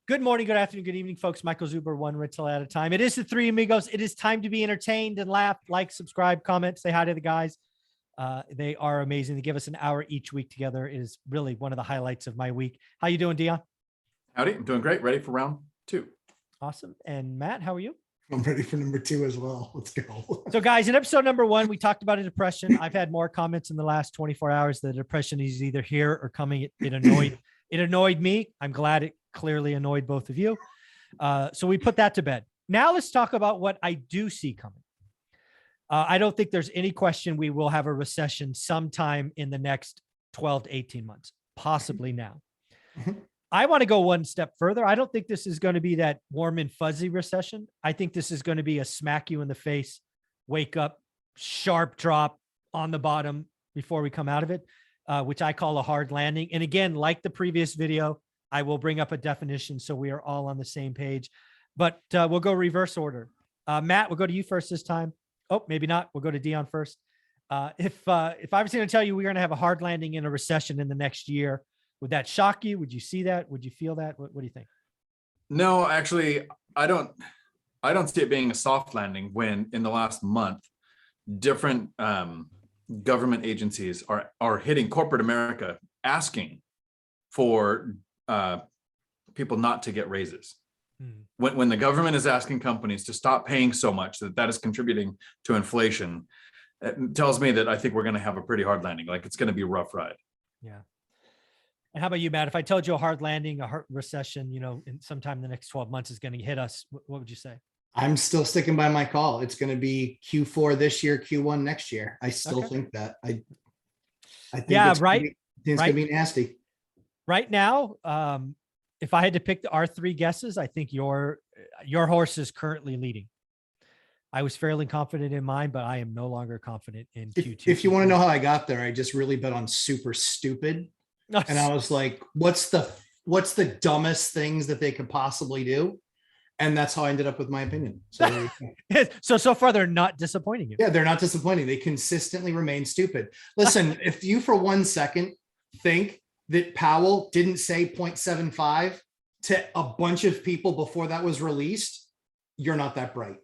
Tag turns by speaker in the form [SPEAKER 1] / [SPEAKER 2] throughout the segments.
[SPEAKER 1] Good morning, good afternoon, good evening, folks. Michael Zuber, one rental at a time. It is the Three Amigos. It is time to be entertained and laugh. Like, subscribe, comment, say hi to the guys. They are amazing. They give us an hour each week together. It is really one of the highlights of my week. How you doing, Dion?
[SPEAKER 2] Howdy, I'm doing great. Ready for round two.
[SPEAKER 1] Awesome. And Matt, how are you?
[SPEAKER 3] I'm ready for number two as well. Let's go.
[SPEAKER 1] So guys, in episode number one, we talked about a depression. I've had more comments in the last 24 hours. The depression is either here or coming. It annoyed me. I'm glad it clearly annoyed both of you. So we put that to bed. Now let's talk about what I do see coming. I don't think there's any question we will have a recession sometime in the next 12 to 18 months, possibly now. I want to go one step further. I don't think this is going to be that warm and fuzzy recession. I think this is going to be a smack you in the face, wake up, sharp drop on the bottom before we come out of it, which I call a hard landing. And again, like the previous video, I will bring up a definition so we are all on the same page, but we'll go reverse order. Matt, we'll go to you first this time. Oh, maybe not. We'll go to Dion first. If I was going to tell you we're going to have a hard landing in a recession in the next year, would that shock you? Would you see that? Would you feel that? What do you think?
[SPEAKER 2] No, actually, I don't see it being a soft landing when in the last month, different government agencies are hitting corporate America asking for people not to get raises. When the government is asking companies to stop paying so much that is contributing to inflation, it tells me that I think we're going to have a pretty hard landing. Like it's going to be a rough ride.
[SPEAKER 1] Yeah. And how about you, Matt? If I told you a hard landing, a hard recession, in sometime in the next 12 months is going to hit us, what would you say?
[SPEAKER 3] I'm still sticking by my call. It's going to be Q4 this year, Q1 next year. I still think that. I think
[SPEAKER 1] yeah, right.
[SPEAKER 3] It's going to be nasty.
[SPEAKER 1] Right now, if I had to pick our three guesses, I think your horse is currently leading. I was fairly confident in mine, but I am no longer confident in Q2.
[SPEAKER 3] If you want to know how I got there, I just really bet on super stupid. And I was like, what's the dumbest things that they could possibly do? And that's how I ended up with my opinion.
[SPEAKER 1] So far, they're not disappointing you.
[SPEAKER 3] Yeah, they're not disappointing. They consistently remain stupid. Listen, if you for 1 second think that Powell didn't say 0.75 to a bunch of people before that was released, you're not that bright.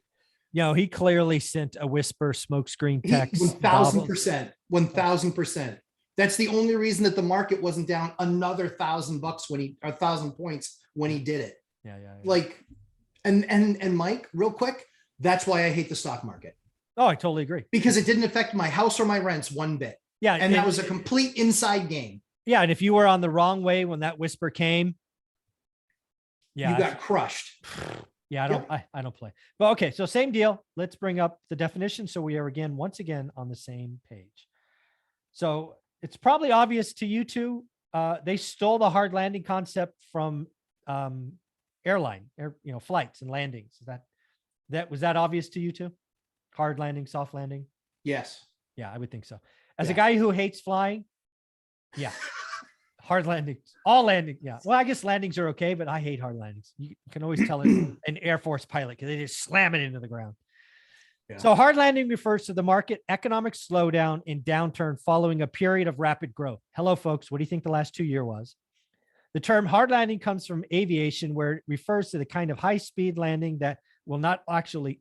[SPEAKER 1] He clearly sent a whisper smokescreen text.
[SPEAKER 3] 1,000%. 1,000%. That's the only reason that the market wasn't down another $1,000 when he, or 1,000 points when he did it.
[SPEAKER 1] Yeah.
[SPEAKER 3] Like, and Mike, real quick, that's why I hate the stock market.
[SPEAKER 1] Oh, I totally agree.
[SPEAKER 3] Because it didn't affect my house or my rents one bit.
[SPEAKER 1] Yeah.
[SPEAKER 3] And that was a complete inside game.
[SPEAKER 1] Yeah. And if you were on the wrong way when that whisper came,
[SPEAKER 3] you got crushed.
[SPEAKER 1] Yeah, I don't play. But okay, so same deal. Let's bring up the definition so we are once again on the same page. So it's probably obvious to you two. They stole the hard landing concept from flights and landings. Was that obvious to you two? Hard landing, soft landing?
[SPEAKER 3] Yes.
[SPEAKER 1] Yeah, I would think so. As a guy who hates flying, yeah. Hard landings, all landings. Yeah. Well, I guess landings are okay, but I hate hard landings. You can always tell an Air Force pilot because they just slam it into the ground. Yeah. So hard landing refers to the market economic slowdown and downturn following a period of rapid growth. Hello, folks. What do you think the last 2 years was? The term hard landing comes from aviation, where it refers to the kind of high-speed landing that will not actually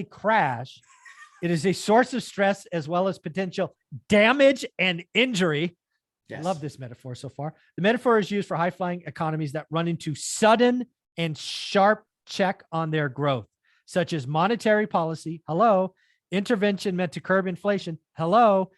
[SPEAKER 1] crash. It is a source of stress as well as potential damage and injury. Yes. Love this metaphor so far. The metaphor is used for high-flying economies that run into sudden and sharp check on their growth, such as monetary policy, hello, intervention meant to curb inflation, hello,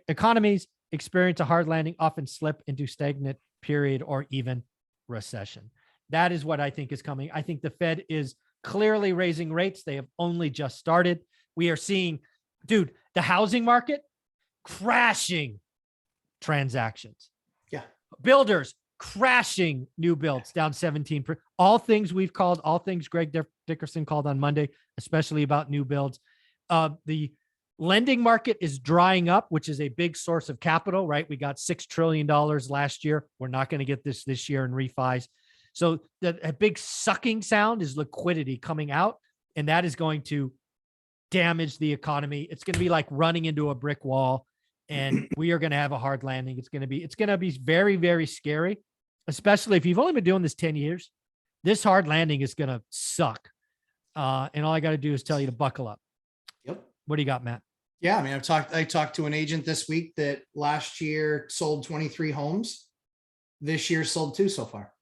[SPEAKER 1] economies experience a hard landing, often slip into stagnant period or even recession. That is what I think is coming. I think the Fed is clearly raising rates. They have only just started. We are seeing, the housing market crashing transactions. Yeah. Builders crashing new builds down 17%. All things Greg Dickerson called on Monday, especially about new builds. The lending market is drying up, which is a big source of capital, right? We got $6 trillion last year. We're not going to get this year in refis. So a big sucking sound is liquidity coming out, and that is going to damage the economy. It's going to be like running into a brick wall. And we are going to have a hard landing. It's going to be very, very scary. especially if you've only been doing this 10 years, this hard landing is going to suck. And all I got to do is tell you to buckle up.
[SPEAKER 3] Yep.
[SPEAKER 1] What do you got, Matt?
[SPEAKER 3] Yeah, I mean, I talked to an agent this week that last year sold 23 homes. This year sold 2 so far.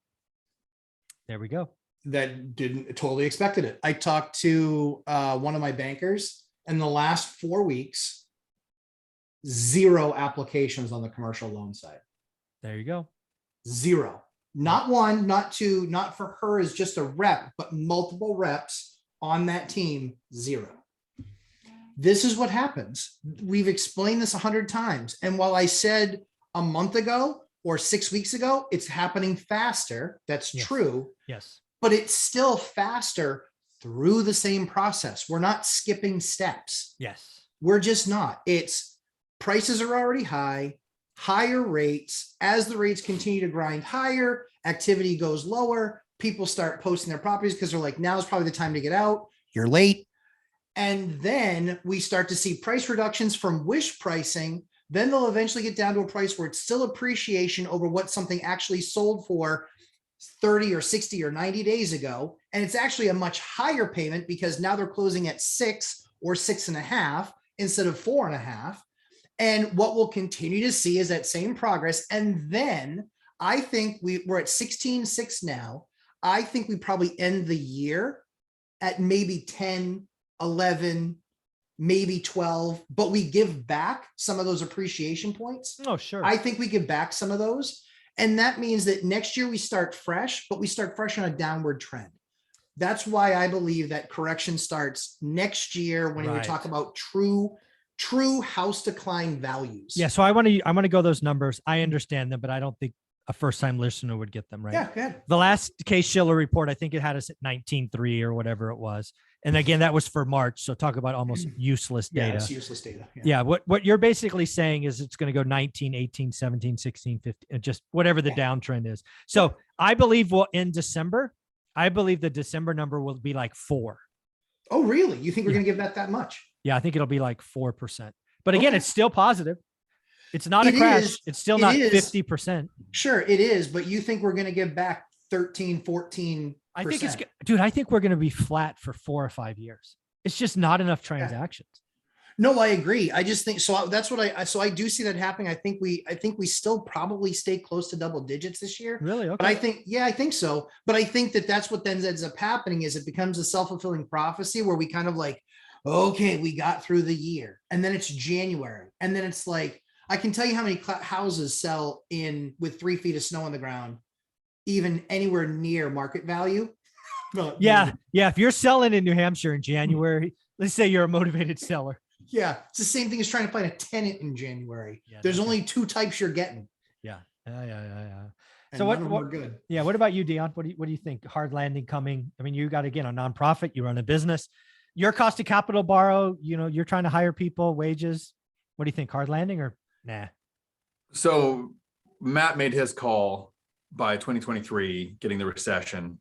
[SPEAKER 1] There we go.
[SPEAKER 3] That didn't totally expected it. I talked to one of my bankers, and the last 4 weeks, 0 applications on the commercial loan side.
[SPEAKER 1] There you go.
[SPEAKER 3] 0. Not 1, not 2, not for her as just a rep, but multiple reps on that team. 0. This is what happens. We've explained this 100 times. And while I said a month ago or 6 weeks ago, it's happening faster. That's true.
[SPEAKER 1] Yes.
[SPEAKER 3] But it's still faster through the same process. We're not skipping steps.
[SPEAKER 1] Yes.
[SPEAKER 3] We're just not. It's prices are already high, higher rates. As the rates continue to grind higher, activity goes lower. People start posting their properties because they're like, now's probably the time to get out. You're late. And then we start to see price reductions from wish pricing. Then they'll eventually get down to a price where it's still appreciation over what something actually sold for 30 or 60 or 90 days ago. And it's actually a much higher payment because now they're closing at 6 or 6.5 instead of 4.5. And what we'll continue to see is that same progress. And then I think we're at 16.6 now. I think we probably end the year at maybe 10, 11, maybe 12, but we give back some of those appreciation points.
[SPEAKER 1] Oh, sure.
[SPEAKER 3] I think we give back some of those. And that means that next year we start fresh, but we start fresh on a downward trend. That's why I believe that correction starts next year when we talk about true house decline values.
[SPEAKER 1] Yeah. So I want to go those numbers. I understand them, but I don't think a first-time listener would get them right.
[SPEAKER 3] Yeah, good.
[SPEAKER 1] The last Case-Shiller report, I think it had us at 19.3 or whatever it was. And again, that was for March. So talk about almost useless data.
[SPEAKER 3] Yeah, it's useless data.
[SPEAKER 1] Yeah. What you're basically saying is it's going to go 19, 18, 17, 16, 15, just whatever the downtrend is. So I believe in December, I believe the December number will be like 4.
[SPEAKER 3] Oh, really? You think we're going to give that much?
[SPEAKER 1] Yeah, I think it'll be like 4%. But again, it's still positive. It's not a crash. It's still not 50%.
[SPEAKER 3] Sure, it is. But you think we're going to give back 13, 14%?
[SPEAKER 1] I think dude, I think we're going to be flat for 4 or 5 years. It's just not enough transactions.
[SPEAKER 3] No, I agree. I just think so. That's what I do see that happening. I think we still probably stay close to double digits this year.
[SPEAKER 1] Really? Okay.
[SPEAKER 3] But I think so. But I think that's what then ends up happening is it becomes a self-fulfilling prophecy where we kind of like, okay, we got through the year and then it's January. And then it's like, I can tell you how many houses sell with 3 feet of snow on the ground, even anywhere near market value.
[SPEAKER 1] Yeah. If you're selling in New Hampshire in January, let's say you're a motivated seller.
[SPEAKER 3] Yeah. It's the same thing as trying to find a tenant in January.
[SPEAKER 1] Yeah,
[SPEAKER 3] there's only 2 types you're getting.
[SPEAKER 1] Yeah.
[SPEAKER 3] And
[SPEAKER 1] so
[SPEAKER 3] what good.
[SPEAKER 1] Yeah. What about you, Dion? What do you think? Hard landing coming? I mean, you got, again, a nonprofit, you run a business, your cost of capital borrow, you're trying to hire people, wages. What do you think? Hard landing or nah?
[SPEAKER 2] So Matt made his call by 2023, getting the recession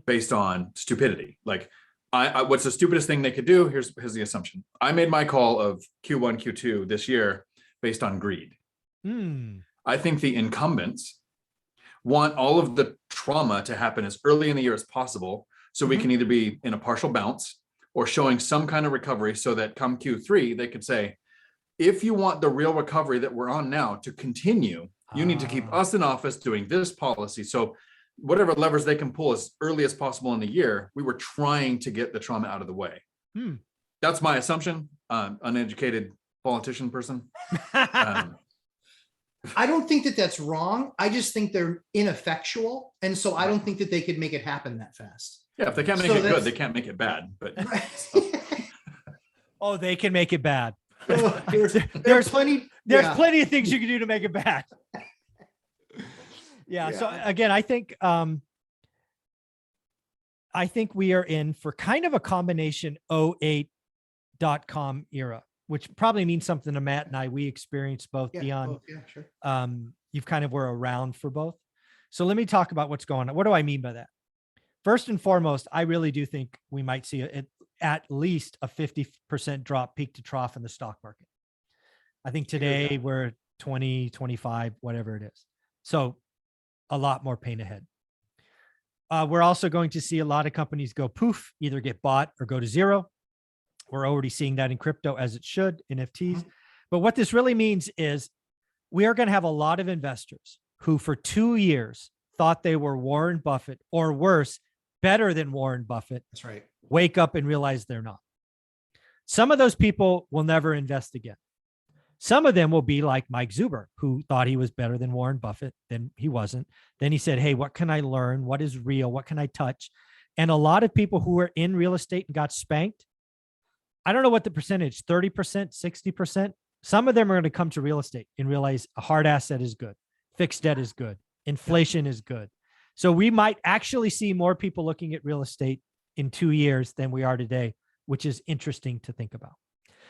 [SPEAKER 2] based on stupidity. Like what's the stupidest thing they could do? Here's the assumption. I made my call of Q1, Q2 this year based on greed. I think the incumbents want all of the trauma to happen as early in the year as possible. So we can either be in a partial bounce or showing some kind of recovery so that come Q3, they could say, if you want the real recovery that we're on now to continue, you need to keep us in office doing this policy. So whatever levers they can pull as early as possible in the year, we were trying to get the trauma out of the way. That's my assumption. Uneducated politician person.
[SPEAKER 3] I don't think that's wrong. I just think they're ineffectual. And so I don't think that they could make it happen that fast.
[SPEAKER 2] Yeah, if they can't make it good, they can't make it bad. But
[SPEAKER 1] Oh, they can make it bad.
[SPEAKER 3] There's plenty
[SPEAKER 1] of things you can do to make it bad. Yeah. So again, I think we are in for kind of a combination 08.com era, which probably means something to Matt and I. We experienced both. Dion.
[SPEAKER 3] Yeah, sure.
[SPEAKER 1] You've kind of were around for both. So let me talk about what's going on. What do I mean by that? First and foremost, I really do think we might see at least a 50% drop peak to trough in the stock market. I think today we're 20, 25, whatever it is. So a lot more pain ahead. We're also going to see a lot of companies go poof, either get bought or go to zero. We're already seeing that in crypto, as it should, NFTs. But what this really means is we are going to have a lot of investors who for 2 years thought they were Warren Buffett, or worse, better than Warren Buffett.
[SPEAKER 3] That's right.
[SPEAKER 1] Wake up and realize they're not. Some of those people will never invest again. Some of them will be like Mike Zuber, who thought he was better than Warren Buffett. Then he wasn't. Then he said, hey, what can I learn? What is real? What can I touch? And a lot of people who were in real estate and got spanked, I don't know what the percentage, 30%, 60%. Some of them are going to come to real estate and realize a hard asset is good. Fixed debt is good. Inflation is good. So we might actually see more people looking at real estate in 2 years than we are today, which is interesting to think about.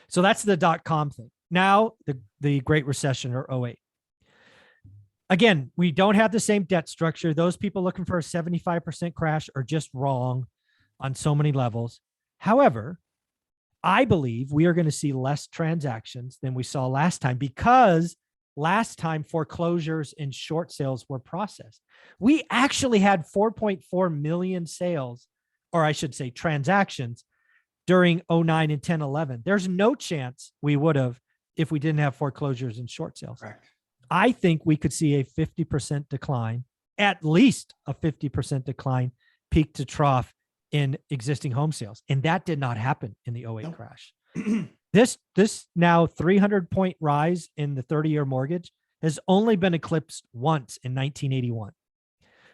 [SPEAKER 1] So that's the .com thing. Now, the Great Recession, or 08. Again, we don't have the same debt structure. Those people looking for a 75% crash are just wrong on so many levels. However, I believe we are going to see less transactions than we saw last time, because last time foreclosures and short sales were processed. We actually had 4.4 million sales, or I should say transactions, during 09 and 10, 11. There's no chance we would have if we didn't have foreclosures and short sales.
[SPEAKER 3] Correct.
[SPEAKER 1] I think we could see a 50% decline, at least a 50% decline, peak to trough in existing home sales. And that did not happen in the 08 crash. This now 300-point rise in the 30-year mortgage has only been eclipsed once in 1981.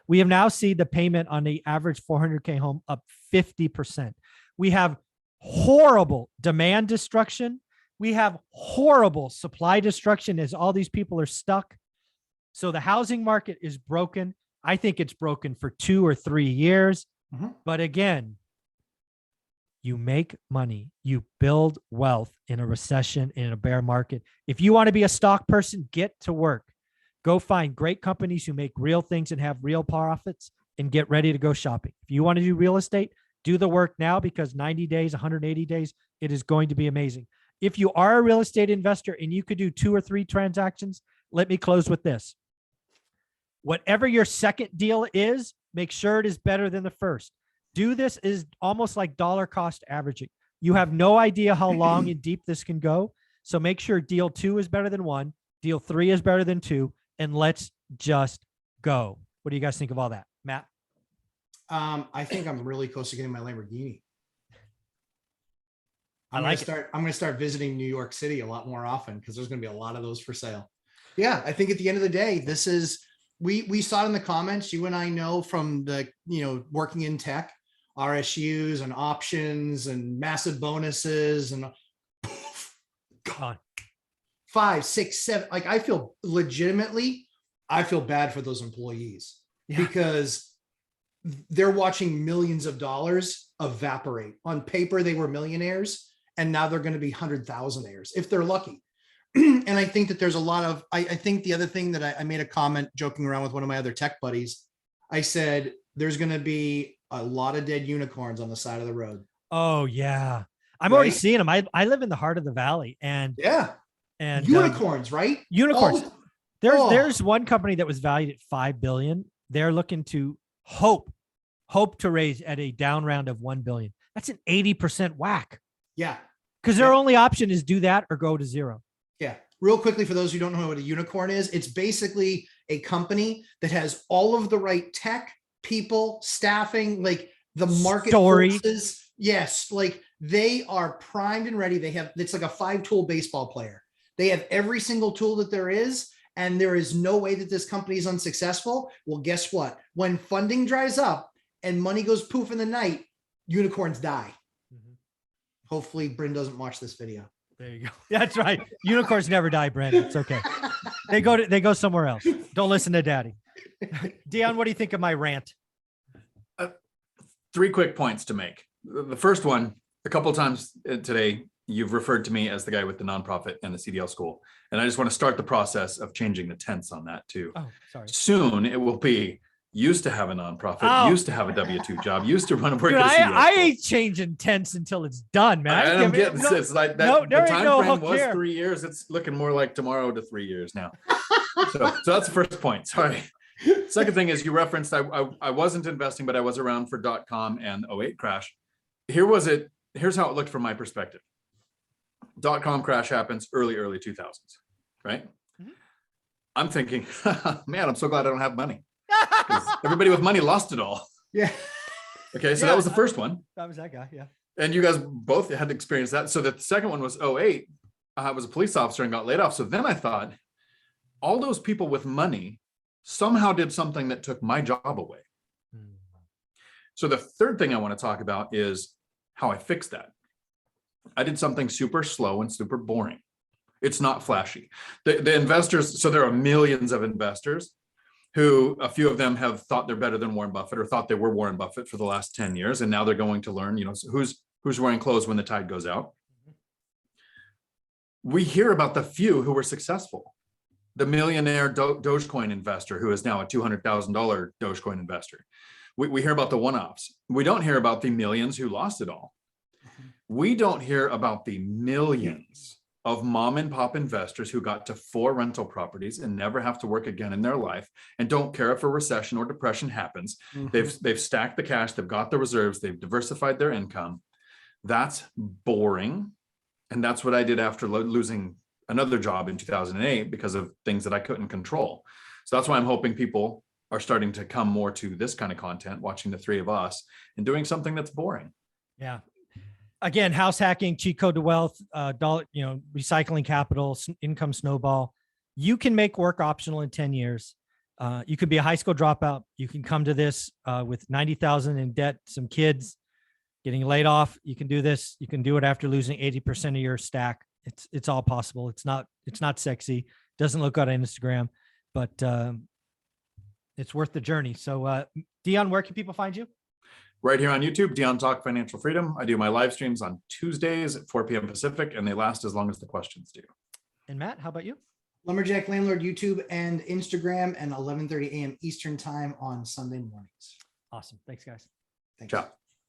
[SPEAKER 1] We have now seen the payment on the average 400K home up 50%. We have horrible demand destruction. We have horrible supply destruction as all these people are stuck. So the housing market is broken. I think it's broken for 2 or 3 years. But again, you make money, you build wealth in a recession, in a bear market. If you want to be a stock person, get to work. Go find great companies who make real things and have real profits, and get ready to go shopping. If you want to do real estate, do the work now, because 90 days, 180 days, it is going to be amazing. If you are a real estate investor and you could do 2 or 3 transactions, let me close with this. Whatever your second deal is, make sure it is better than the first. Do this is almost like dollar cost averaging. You have no idea how long and deep this can go. So make sure deal 2 is better than 1, deal 3 is better than 2, and let's just go. What do you guys think of all that, Matt?
[SPEAKER 3] I think I'm really close to getting my Lamborghini.
[SPEAKER 1] I
[SPEAKER 3] I'm
[SPEAKER 1] like
[SPEAKER 3] going to start visiting New York City a lot more often, because there's going to be a lot of those for sale. Yeah, I think at the end of the day, this is, we saw it in the comments. You and I know from the, working in tech, RSUs and options and massive bonuses and
[SPEAKER 1] Gone.
[SPEAKER 3] 5, 6, 7. Like, I feel bad for those employees, because they're watching millions of dollars evaporate. On paper, they were millionaires, and now they're going to be 100,000aires if they're lucky. And I think that there's a lot of, I think the other thing that I made a comment joking around with one of my other tech buddies. I said, there's going to be a lot of dead unicorns on the side of the road.
[SPEAKER 1] Oh yeah. I'm already seeing them. I live in the heart of the valley, and
[SPEAKER 3] unicorns, right?
[SPEAKER 1] Unicorns. There's one company that was valued at $5 billion. They're looking to hope to raise at a down round of $1 billion. That's an 80% whack.
[SPEAKER 3] Yeah.
[SPEAKER 1] Because their only option is do that or go to zero.
[SPEAKER 3] Yeah. Real quickly, for those who don't know what a unicorn is, it's basically a company that has all of the right tech, people, staffing, like the market forces. Yes. Like, they are primed and ready. It's like a 5-tool baseball player. They have every single tool that there is, and there is no way that this company is unsuccessful. Well, guess what? When funding dries up and money goes poof in the night, unicorns die. Hopefully Bryn doesn't watch this video.
[SPEAKER 1] There you go. That's right. Unicorns never die, Brandon. It's okay. They go somewhere else. Don't listen to daddy. Dion, what do you think of my rant?
[SPEAKER 2] 3 quick points to make. The first one, a couple of times today, you've referred to me as the guy with the nonprofit and the CDL school. And I just want to start the process of changing the tense on that too.
[SPEAKER 1] Oh, sorry.
[SPEAKER 2] Soon it will be used to have a nonprofit, used to have a W-2 job, used to run a work. Dude,
[SPEAKER 1] I ain't changing tense until it's done, man.
[SPEAKER 2] I'm getting this. Like that, the time frame was 3 years. It's looking more like tomorrow to 3 years now. So that's the first point. Sorry. Second thing is you referenced I wasn't investing, but I was around for .com and '08 crash. Here's how it looked from my perspective. .com crash happens early 2000s, right?
[SPEAKER 1] Mhm.
[SPEAKER 2] I'm thinking, man, I'm so glad I don't have money. Everybody with money lost it all.
[SPEAKER 3] Yeah.
[SPEAKER 2] Okay, so
[SPEAKER 1] Yeah,
[SPEAKER 2] that was the first one.
[SPEAKER 1] That was that guy. Yeah.
[SPEAKER 2] And you guys both had experienced that. So the second one was '08. I was a police officer and got laid off. So then I thought, all those people with money somehow did something that took my job away.
[SPEAKER 1] Mm.
[SPEAKER 2] So the third thing I want to talk about is how I fixed that. I did something super slow and super boring. It's not flashy. The investors, so there are millions of investors who a few of them have thought they're better than Warren Buffett or thought they were Warren Buffett for the last 10 years. And now they're going to learn, who's wearing clothes when the tide goes out. We hear about the few who were successful. The millionaire Dogecoin investor who is now a $200,000 Dogecoin investor. We hear about the one-offs. We don't hear about the millions who lost it all. We don't hear about the millions of mom and pop investors who got to 4 rental properties and never have to work again in their life and don't care if a recession or depression happens. They've stacked the cash, they've got the reserves, they've diversified their income. That's boring. And that's what I did after losing another job in 2008 because of things that I couldn't control. So that's why I'm hoping people are starting to come more to this kind of content, watching the 3 of us and doing something that's boring.
[SPEAKER 1] Yeah. Again, house hacking, cheat code to wealth, recycling capital, income snowball. You can make work optional in 10 years. You could be a high school dropout. You can come to this with 90,000 in debt, some kids getting laid off. You can do this. You can do it after losing 80% of your stack. It's all possible. It's not sexy. Doesn't look good on Instagram, but it's worth the journey. So Dion, where can people find you?
[SPEAKER 2] Right here on YouTube, Dion Talk Financial Freedom. I do my live streams on Tuesdays at 4 p.m. Pacific, and they last as long as the questions do.
[SPEAKER 1] And Matt, how about you?
[SPEAKER 3] Lumberjack Landlord, YouTube and Instagram, and 11:30 a.m. Eastern time on Sunday mornings.
[SPEAKER 1] Awesome. Thanks, guys.
[SPEAKER 3] Thanks.
[SPEAKER 2] Ciao.